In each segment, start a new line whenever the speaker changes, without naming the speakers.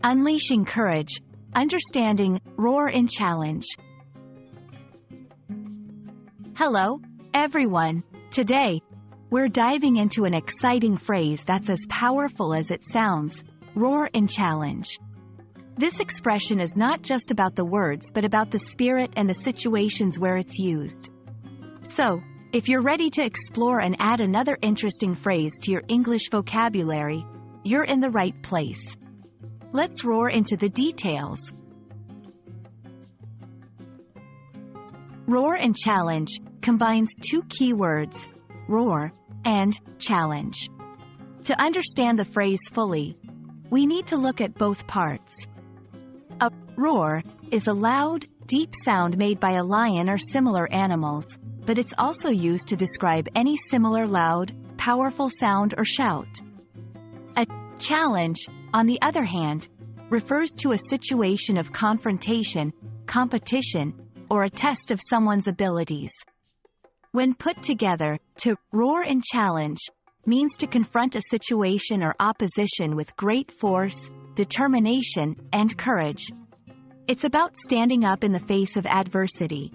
Unleashing courage, understanding, roar in challenge. Hello, everyone. Today, we're diving into an exciting phrase that's as powerful as it sounds, roar in challenge. This expression is not just about the words but about the spirit and the situations where it's used. So, if you're ready to explore and add another interesting phrase to your English vocabulary, you're in the right place. Let's roar into the details. Roar and challenge combines two key words, roar and challenge. To understand the phrase fully, we need to look at both parts. A roar is a loud, deep sound made by a lion or similar animals, but it's also used to describe any similar loud, powerful sound or shout. A challenge, on the other hand, refers to a situation of confrontation, competition, or a test of someone's abilities. When put together, to roar and challenge means to confront a situation or opposition with great force, determination, and courage. It's about standing up in the face of adversity,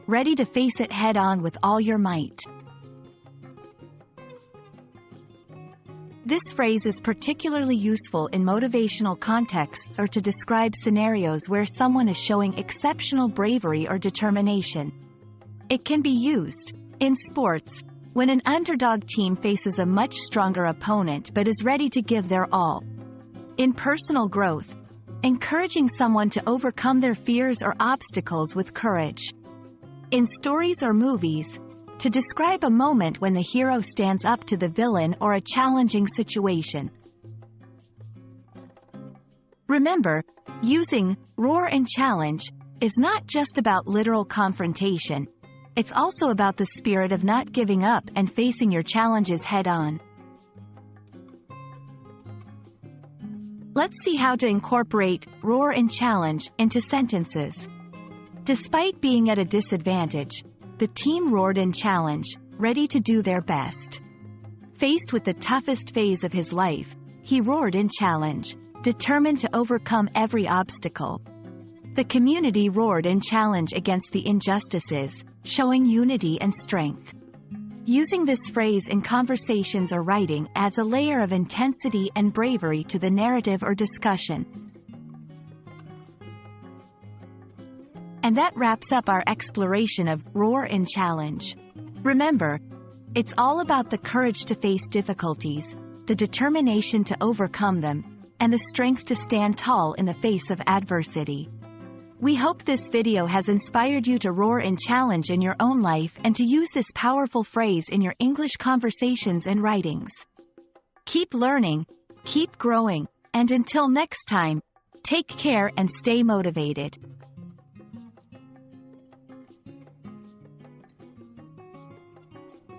ready to face it head-on with all your might. This phrase is particularly useful in motivational contexts or to describe scenarios where someone is showing exceptional bravery or determination. It can be used in sports, when an underdog team faces a much stronger opponent but is ready to give their all. In personal growth, encouraging someone to overcome their fears or obstacles with courage. In stories or movies, to describe a moment when the hero stands up to the villain or a challenging situation. Remember, using roar and challenge is not just about literal confrontation. It's also about the spirit of not giving up and facing your challenges head-on. Let's see how to incorporate roar and challenge into sentences. Despite being at a disadvantage, the team roared in challenge, ready to do their best. Faced with the toughest phase of his life, he roared in challenge, determined to overcome every obstacle. The community roared in challenge against the injustices, showing unity and strength. Using this phrase in conversations or writing adds a layer of intensity and bravery to the narrative or discussion. And that wraps up our exploration of roar and challenge. Remember, it's all about the courage to face difficulties, the determination to overcome them, and the strength to stand tall in the face of adversity. We hope this video has inspired you to roar and challenge in your own life and to use this powerful phrase in your English conversations and writings. Keep learning, keep growing, and until next time, take care and stay motivated.